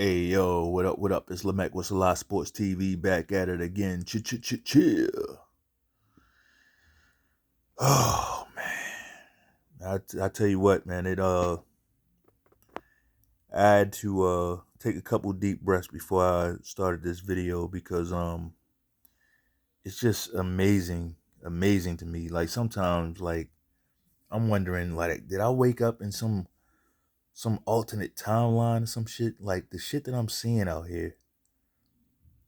Hey yo, what up? What up? It's Lamech with Selah Sports TV back at it again. Chill. Oh man, I tell you what, man. I had to take a couple deep breaths before I started this video because it's just amazing to me. Like sometimes, like I'm wondering, like, did I wake up in some alternate timeline or some shit? Like the shit that I'm seeing out here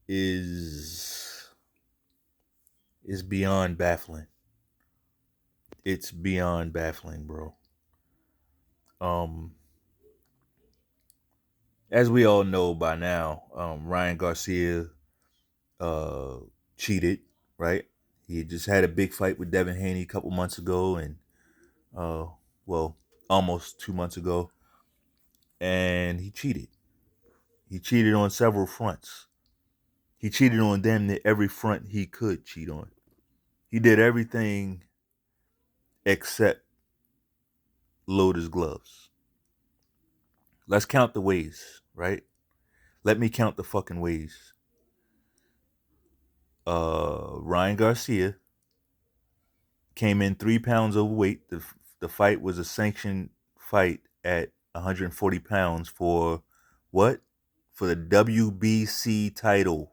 is beyond baffling. It's beyond baffling, bro. Um, as we all know by now, Ryan Garcia uh cheated, right? He just had a big fight with Devin Haney a couple months ago, and uh, well, almost 2 months ago, and he cheated. He cheated on several fronts. He cheated on damn near every front he could cheat on. He did everything except load his gloves. Let's count the ways, right? Let me count the fucking ways. Ryan Garcia came in 3 pounds overweight. The fight was a sanctioned fight at 140 pounds for what? For the WBC title.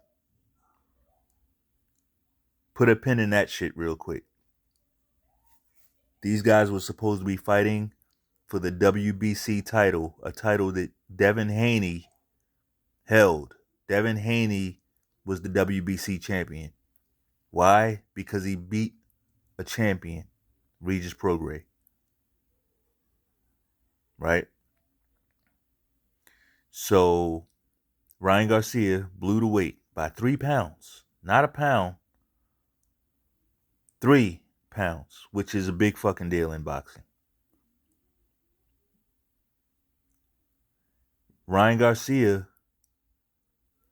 Put a pin in that shit real quick. These guys were supposed to be fighting for the WBC title, a title that Devin Haney held. Devin Haney was the WBC champion. Why? Because he beat a champion, Regis Prograis. Right? So Ryan Garcia blew the weight by 3 pounds. Not a pound. 3 pounds, which is a big fucking deal in boxing. Ryan Garcia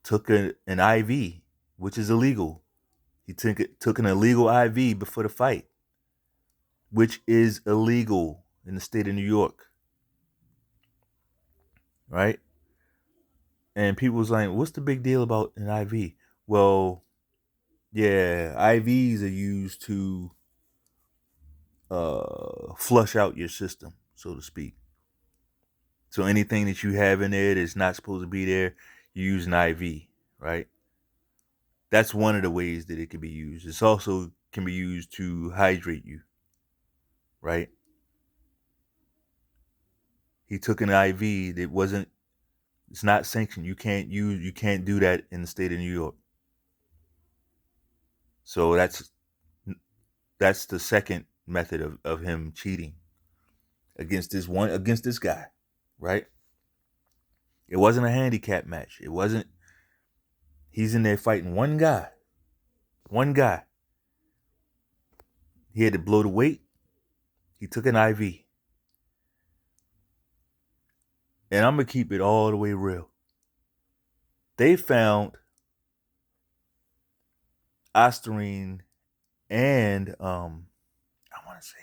took an IV, which is illegal. He took an illegal IV before the fight, which is illegal in the state of New York. Right? And people was like, what's the big deal about an IV? Well, yeah, IVs are used to flush out your system, so to speak. So anything that you have in there that's not supposed to be there, you use an IV, right? That's one of the ways that it can be used. It's also can be used to hydrate you, right? He took an IV that wasn't, it's not sanctioned. You can't do that in the state of New York. So that's the second method of him cheating against this guy, right? It wasn't a handicap match. It wasn't, he's in there fighting one guy. One guy. He had to blow the weight. He took an IV. And I'm going to keep it all the way real. They found Ostarine and I want to say,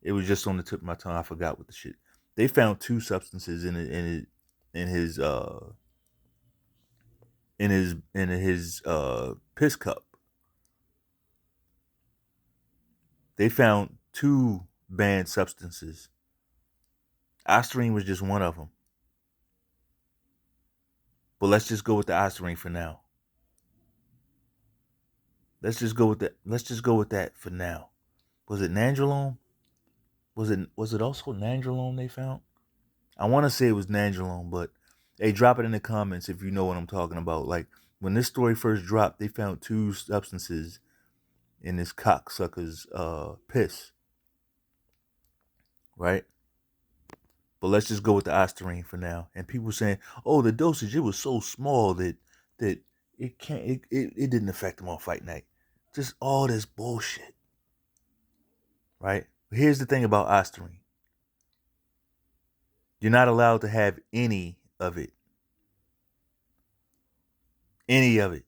it was just on the tip of my tongue. I forgot what the shit. They found two substances in his piss cup. They found two banned substances. Ostarine was just one of them. But let's just go with the Ostarine for now. Let's just go with that for now. Was it nandrolone? Was it also nandrolone they found? I want to say it was nandrolone, but hey, drop it in the comments if you know what I'm talking about. Like when this story first dropped, they found two substances in this cocksucker's piss. Right? But let's just go with the Ostarine for now. And people saying, "Oh, the dosage, it was so small that it didn't affect him on fight night." Just all this bullshit. Right? Here's the thing about Ostarine. You're not allowed to have any of it. Any of it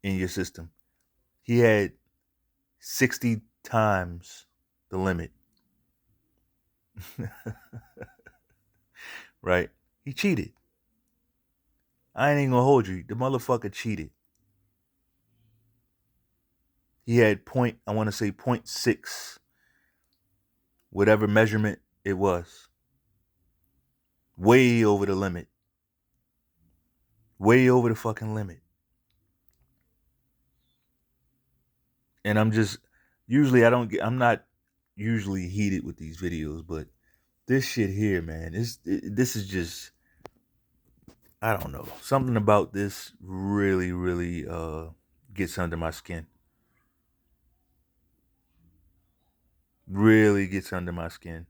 in your system. He had 60 times the limit. Right? He cheated. I ain't even gonna hold you. The motherfucker cheated. He had I want to say 0.6, whatever measurement it was. Way over the limit. Way over the fucking limit. And I'm not usually heated with these videos, but this shit here, man, this is just, I don't know. Something about this really, really gets under my skin. Really gets under my skin.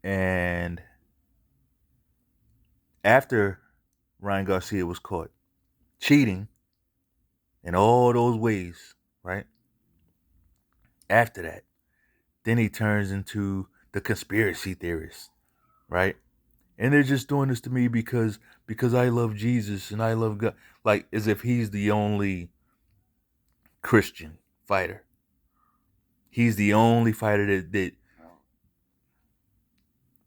And after Ryan Garcia was caught cheating in all those ways, right? After that, then he turns into the conspiracy theorist, right? And they're just doing this to me because I love Jesus and I love God, like as if he's the only Christian fighter. He's the only fighter that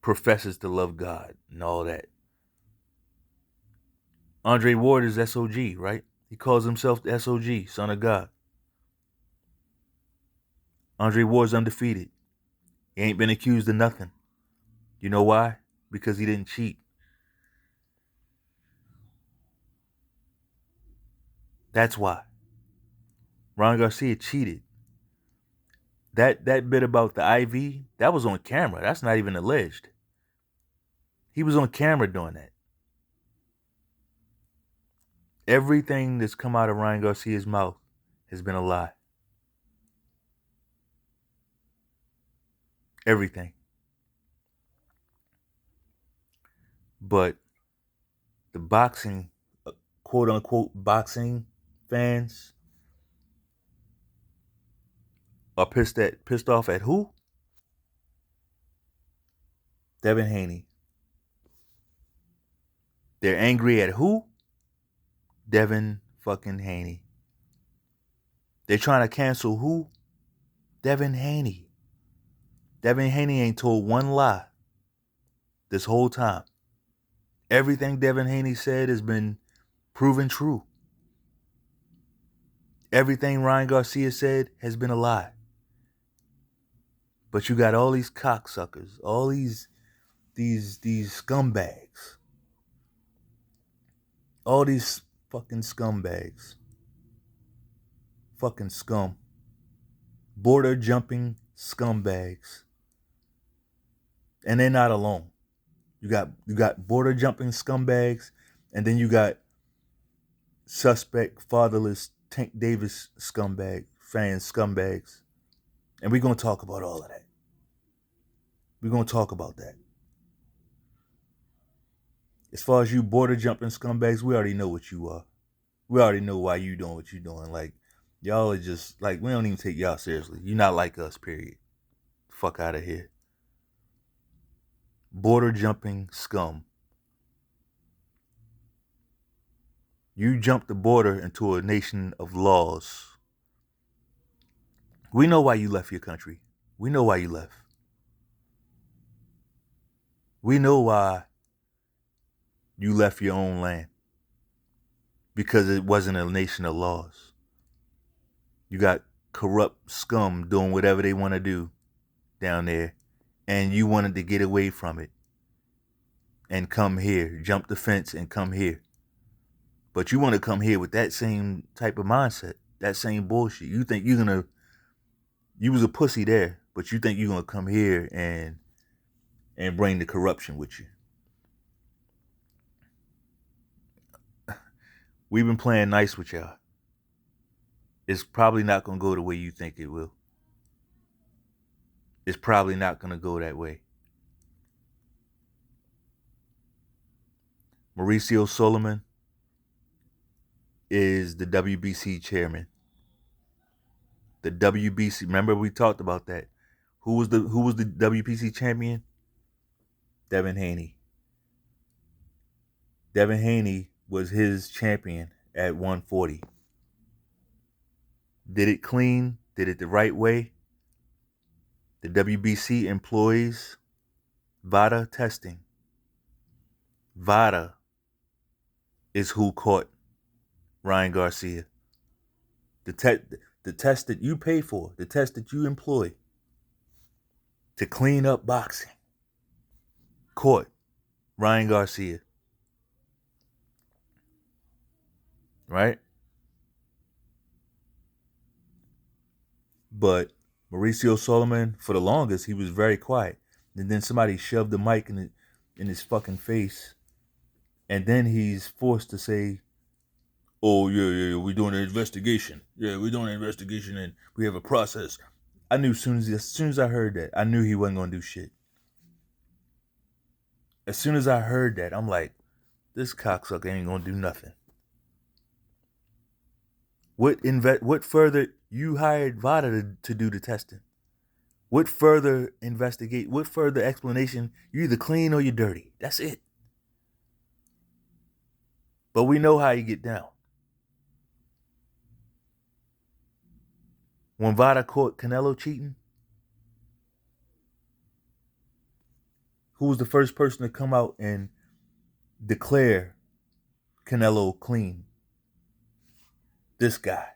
professes to love God and all that. Andre Ward is SOG, right? He calls himself the SOG, Son of God. Andre Ward's undefeated. He ain't been accused of nothing. You know why? Because he didn't cheat. That's why. Ron Garcia cheated. That bit about the IV, that was on camera. That's not even alleged. He was on camera doing that. Everything that's come out of Ryan Garcia's mouth has been a lie. Everything. But the boxing, quote unquote boxing fans are pissed off at who? Devin Haney. They're angry at who? Devin fucking Haney. They're trying to cancel who? Devin Haney. Devin Haney ain't told one lie this whole time. Everything Devin Haney said has been proven true. Everything Ryan Garcia said has been a lie. But you got all these cocksuckers, all these scumbags. All these fucking scumbags. Fucking scum. Border jumping scumbags. And they're not alone. You got border jumping scumbags, and then you got suspect fatherless Tank Davis scumbags. And we're gonna talk about all of that. We're gonna talk about that. As far as you border jumping scumbags, we already know what you are. We already know why you doing what you doing. Like, y'all are just like, we don't even take y'all seriously. You're not like us, period. Fuck out of here. Border jumping scum. You jumped the border into a nation of laws. We know why you left your country. We know why you left. We know why you left your own land. Because it wasn't a nation of laws. You got corrupt scum doing whatever they want to do down there. And you wanted to get away from it. And come here. Jump the fence and come here. But you want to come here with that same type of mindset. That same bullshit. You think you're going to... You was a pussy there. But you think you're going to come here and bring the corruption with you. We've been playing nice with y'all. It's probably not going to go the way you think it will. It's probably not going to go that way. Mauricio Solomon is the WBC chairman. The WBC, remember we talked about that. Who was the WBC champion? Devin Haney. Devin Haney was his champion at 140. Did it clean? Did it the right way? The WBC employs VADA testing. VADA is who caught Ryan Garcia. The test that you pay for, the test that you employ to clean up boxing, caught Ryan Garcia. Right? But Mauricio Solomon, for the longest, he was very quiet. And then somebody shoved the mic in his fucking face. And then he's forced to say, oh, yeah, we're doing an investigation. Yeah, we're doing an investigation and we have a process. I knew as soon as I heard that, I knew he wasn't going to do shit. As soon as I heard that, I'm like, this cocksucker ain't going to do nothing. What further, you hired VADA to do the testing. What further explanation? You're either clean or you're dirty. That's it. But we know how you get down. When VADA caught Canelo cheating, who was the first person to come out and declare Canelo clean? This guy.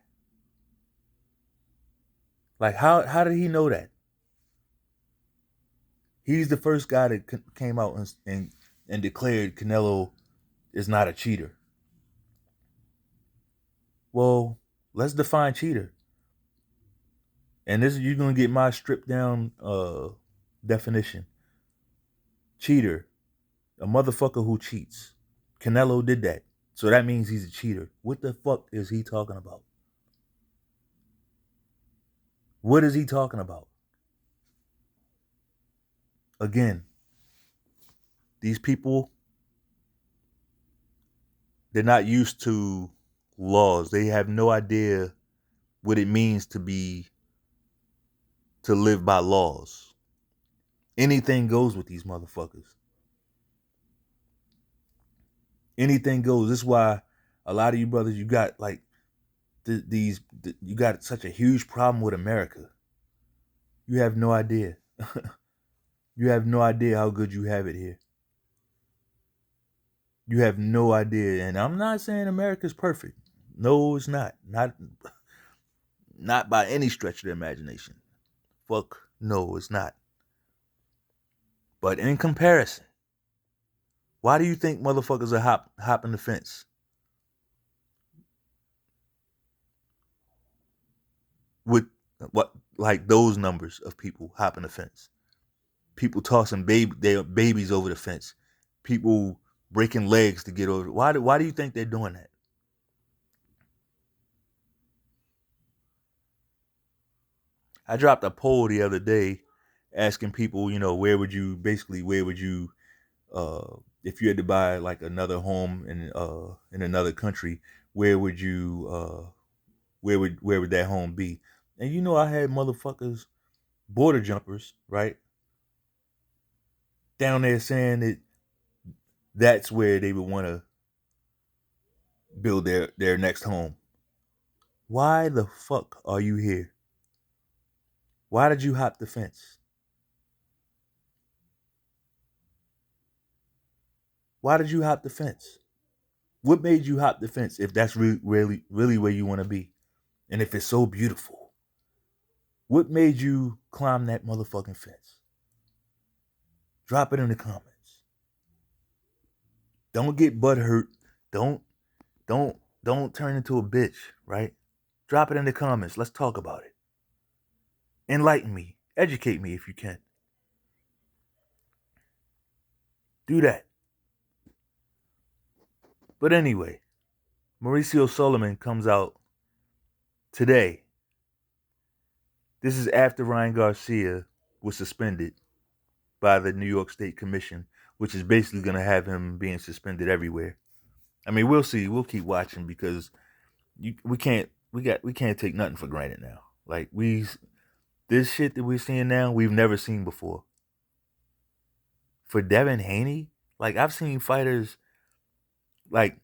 Like, how did he know that? He's the first guy that came out and declared Canelo is not a cheater. Well, let's define cheater. And this, you're going to get my stripped down definition. Cheater, a motherfucker who cheats. Canelo did that. So that means he's a cheater. What the fuck is he talking about? What is he talking about? Again, these people, they're not used to laws. They have no idea what it means to live by laws. Anything goes with these motherfuckers. Anything goes. This is why a lot of you brothers, you got like you got such a huge problem with America. You have no idea. You have no idea how good you have it here. You have no idea. And I'm not saying America's perfect. No, it's not. Not by any stretch of the imagination. Fuck, no, it's not. But in comparison, why do you think motherfuckers are hopping the fence? With what, like those numbers of people hopping the fence? People tossing their babies over the fence. People breaking legs to get over. Why do you think they're doing that? I dropped a poll the other day asking people, where would you, if you had to buy like another home in another country, where would that home be? And I had motherfuckers, border jumpers, right, down there saying that that's where they would want to build their next home. Why the fuck are you here? Why did you hop the fence? Why did you hop the fence? What made you hop the fence if that's really where you want to be? And if it's so beautiful, what made you climb that motherfucking fence? Drop it in the comments. Don't get butthurt. Don't turn into a bitch, right? Drop it in the comments. Let's talk about it. Enlighten me. Educate me if you can. Do that. But anyway, Mauricio Solomon comes out today. This is after Ryan Garcia was suspended by the New York State Commission, which is basically going to have him being suspended everywhere. I mean, we'll see. We'll keep watching because we can't take nothing for granted now. Like this shit that we're seeing now, we've never seen before. For Devin Haney, like I've seen fighters, like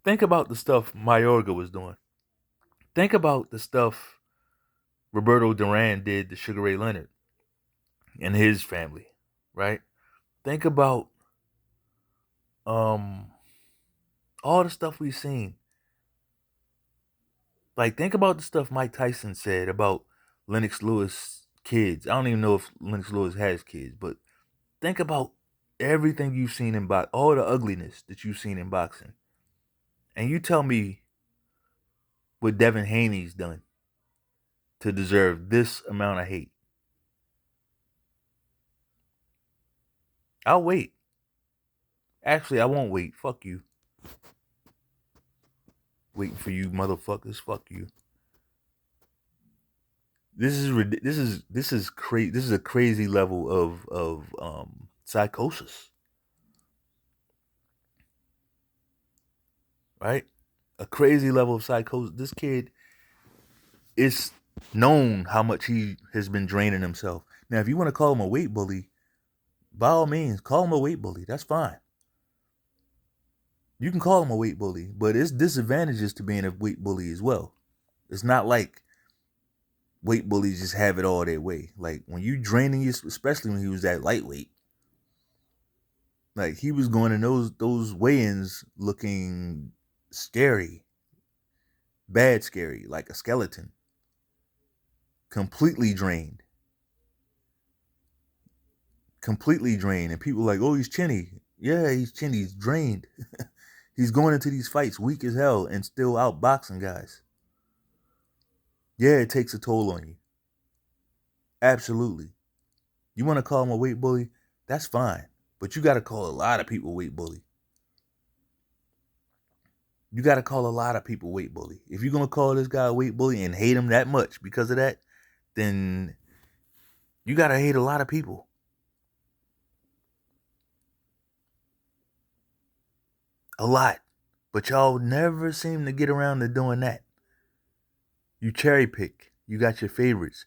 think about the stuff Mayorga was doing. Think about the stuff Roberto Duran did to Sugar Ray Leonard and his family, right? Think about all the stuff we've seen. Like, think about the stuff Mike Tyson said about Lennox Lewis kids. I don't even know if Lennox Lewis has kids, but think about everything you've seen in boxing, all the ugliness that you've seen in boxing. And you tell me what Devin Haney's done to deserve this amount of hate. I'll wait. Actually, I won't wait. Fuck you. Waiting for you motherfuckers. Fuck you. This is crazy. This is a crazy level of psychosis, right? A crazy level of psychosis. This kid is known how much he has been draining himself. Now, if you want to call him a weight bully, by all means, call him a weight bully. That's fine. You can call him a weight bully, but it's disadvantages to being a weight bully as well. It's not like weight bullies just have it all their way. Like when you draining you, especially when he was that lightweight, like he was going in those weigh-ins looking scary, bad scary, like a skeleton, completely drained, and people like, oh, he's chinny. Yeah, he's chinny. He's drained. He's going into these fights weak as hell and still outboxing guys. Yeah, it takes a toll on you. Absolutely. You want to call him a weight bully? That's fine. But you got to call a lot of people weight bully. You got to call a lot of people weight bully. If you're going to call this guy a weight bully and hate him that much because of that, then you got to hate a lot of people. A lot. But y'all never seem to get around to doing that. You cherry pick. You got your favorites.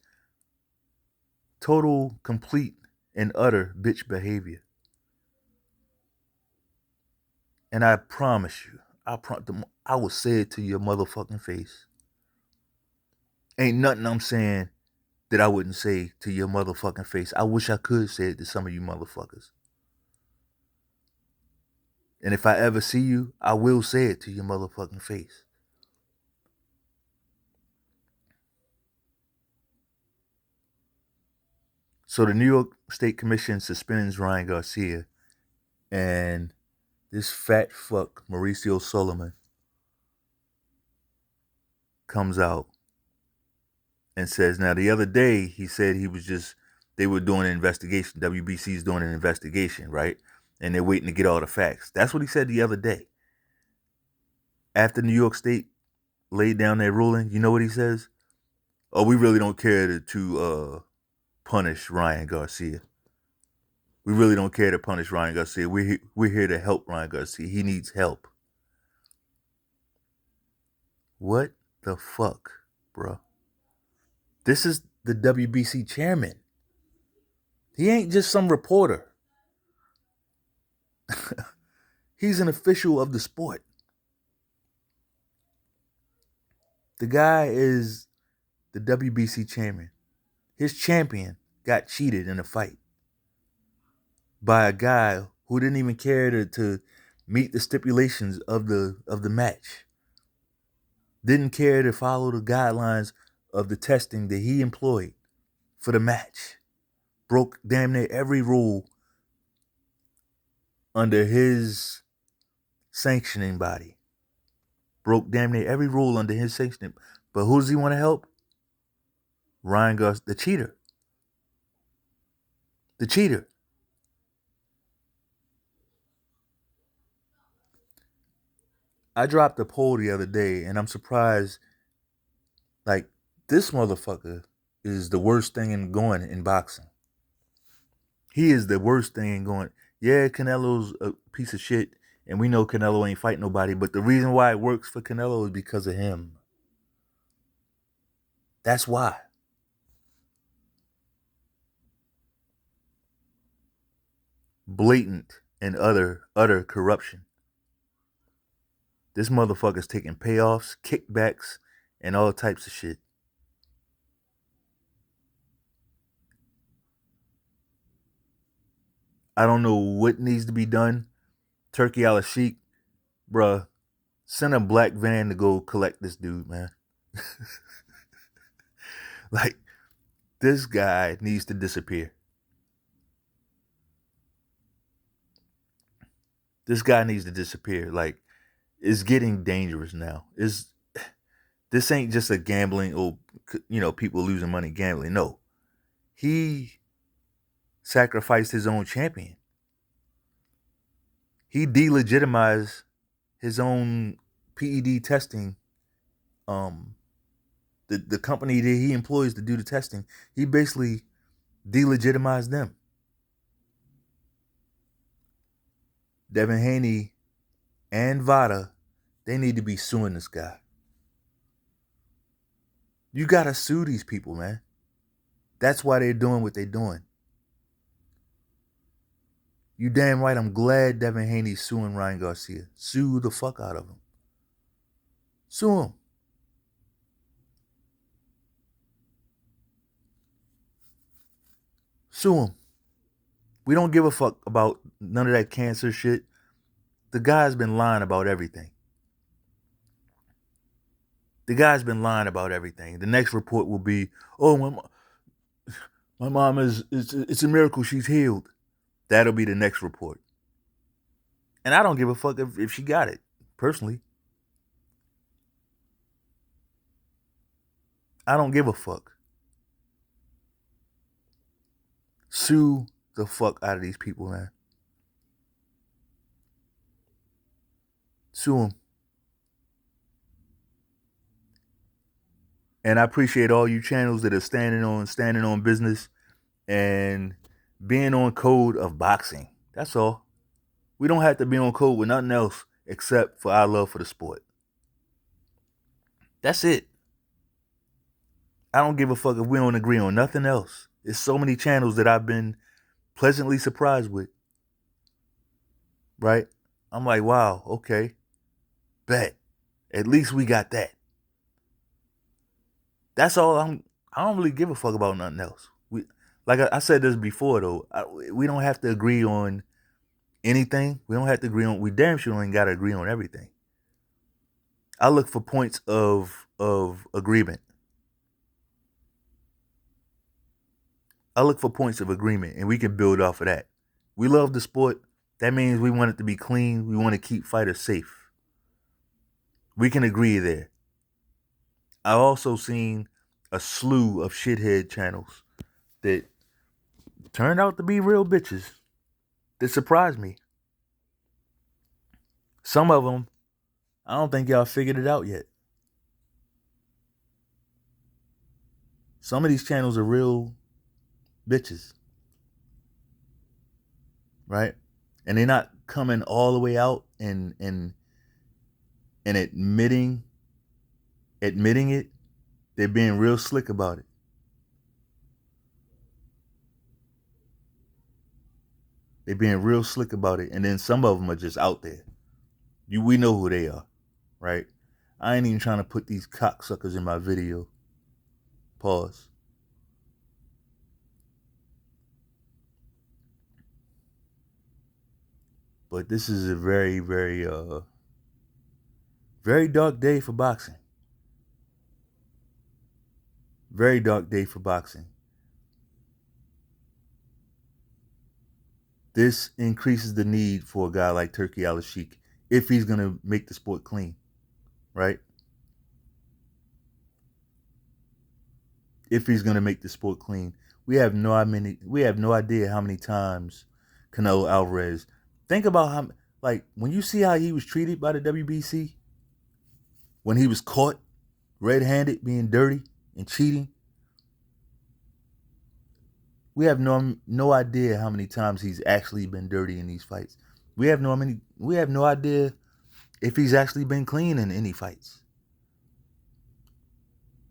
Total, complete, and utter bitch behavior. And I promise you, I will say it to your motherfucking face. Ain't nothing I'm saying that I wouldn't say to your motherfucking face. I wish I could say it to some of you motherfuckers. And if I ever see you, I will say it to your motherfucking face. So the New York State Commission suspends Ryan Garcia, and this fat fuck, Mauricio Solomon, comes out and says, now the other day he said they were doing an investigation. WBC's doing an investigation, right? And they're waiting to get all the facts. That's what he said the other day. After New York State laid down their ruling, you know what he says? Oh, we really don't care to punish Ryan Garcia. We really don't care to punish Ryan Garcia. We're here to help Ryan Garcia. He needs help. What the fuck, bro? This is the WBC chairman. He ain't just some reporter. He's an official of the sport. The guy is the WBC chairman. His champion got cheated in a fight by a guy who didn't even care to meet the stipulations of the match. Didn't care to follow the guidelines of the testing that he employed for the match. Broke damn near every rule under his sanctioning body. Broke damn near every rule under his sanctioning. But who does he want to help? Ryan Garcia, the cheater. The cheater. I dropped a poll the other day, and I'm surprised. Like, this motherfucker is the worst thing in going in boxing. He is the worst thing in going. Yeah, Canelo's a piece of shit, and we know Canelo ain't fight nobody, but the reason why it works for Canelo is because of him. That's why. Blatant and utter corruption. This motherfucker's taking payoffs, kickbacks, and all types of shit. I don't know what needs to be done Turkey Al Sheik, bruh, send a black van to go collect this dude, man. Like, this guy needs to disappear. This guy needs to disappear. Like, it's getting dangerous now. This ain't just a gambling or people losing money gambling. No, he sacrificed his own champion. He delegitimized his own PED testing. Um, the company that he employs to do the testing, he basically delegitimized them. Devin Haney and Vada, they need to be suing this guy. You gotta sue these people, man. That's why they're doing what they're doing. You damn right, I'm glad Devin Haney's suing Ryan Garcia. Sue the fuck out of him. Sue him. Sue him. We don't give a fuck about none of that cancer shit. The guy's been lying about everything. The guy's been lying about everything. The next report will be, oh, my mom it's a miracle she's healed. That'll be the next report. And I don't give a fuck if she got it, personally. I don't give a fuck. Sue the fuck out of these people, man. Sue them. And I appreciate all you channels that are standing on business and being on code of boxing. That's all. We don't have to be on code with nothing else except for our love for the sport. That's it. I don't give a fuck if we don't agree on nothing else. There's so many channels that I've been pleasantly surprised with. Right? I'm like, wow, okay. Bet. At least we got that. That's all. I don't really give a fuck about nothing else. Like I said this before though. We don't have to agree on anything. We don't have to agree on. We damn sure ain't got to agree on everything. I look for points of agreement. I look for points of agreement, and we can build off of that. We love the sport. That means we want it to be clean. We want to keep fighters safe. We can agree there. I've also seen a slew of shithead channels that turned out to be real bitches that surprised me. Some of them, I don't think y'all figured it out yet. Some of these channels are real bitches. Right? And they're not coming all the way out and admitting it. They're being real slick about it. They're being real slick about it. And then some of them are just out there. We know who they are, right? I ain't even trying to put these cocksuckers in my video. Pause. But this is a very, very, very dark day for boxing. Very dark day for boxing. This increases the need for a guy like Turkey Al Sheik if he's gonna make the sport clean, right? If he's gonna make the sport clean, we have no idea how many times Canelo Alvarez. Think about how, like, when you see how he was treated by the WBC when he was caught red-handed being dirty and cheating. We have no idea how many times he's actually been dirty in these fights. We have no idea if he's actually been clean in any fights.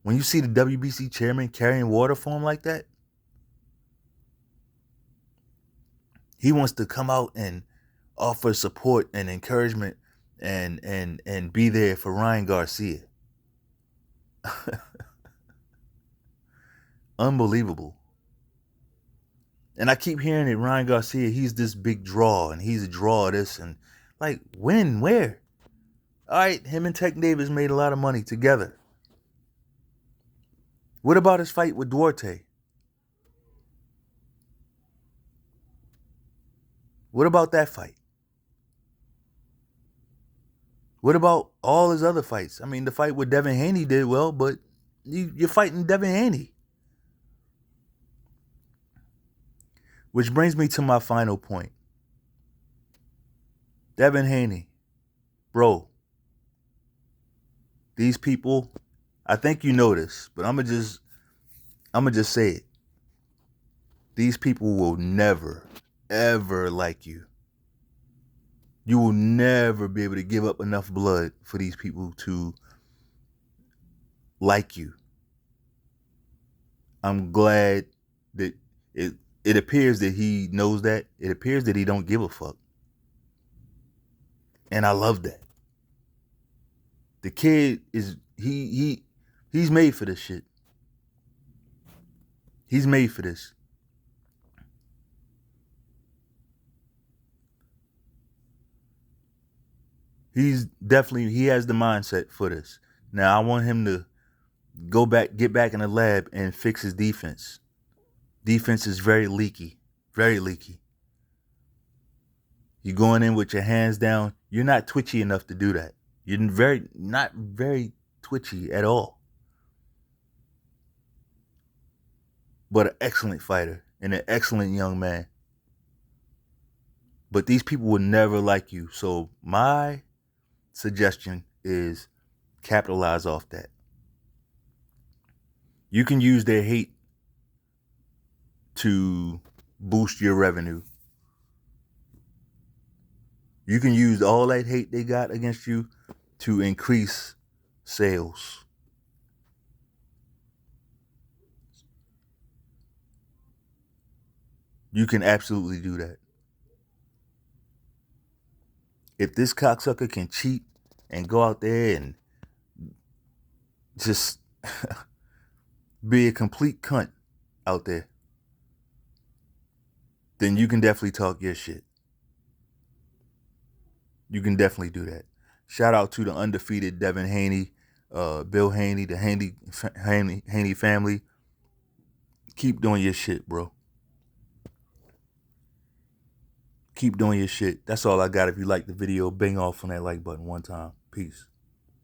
When you see the WBC chairman carrying water for him like that, he wants to come out and offer support and encouragement and be there for Ryan Garcia. Unbelievable. And I keep hearing that Ryan Garcia, he's this big draw, and he's a draw of this, and Like, when? Where? All right, him and Tech Davis made a lot of money together. What about his fight with Duarte? What about that fight? What about all his other fights? I mean, the fight with Devin Haney did well, but you're fighting Devin Haney. Which brings me to my final point. Devin Haney, bro, these people, I think you know this, but I'm gonna just say it. These people will never, ever like you. You will never be able to give up enough blood for these people to like you. I'm glad that it appears that he knows that. It appears that he don't give a fuck. And I love that. The kid is he's made for this shit. He's made for this. He has the mindset for this. Now I want him to get back in the lab and fix his defense. Defense is very leaky. Very leaky. You're going in with your hands down. You're not twitchy enough to do that. You're not very twitchy at all. But an excellent fighter and an excellent young man. But these people will never like you. So my suggestion is capitalize off that. You can use their hate to boost your revenue. You can use all that hate they got against you to increase sales. You can absolutely do that. If this cocksucker can cheat and go out there and just be a complete cunt out there, then you can definitely talk your shit. You can definitely do that. Shout out to the undefeated Devin Haney, Bill Haney, the Haney family. Keep doing your shit, bro. Keep doing your shit. That's all I got. If you like the video, bang off on that like button one time. Peace.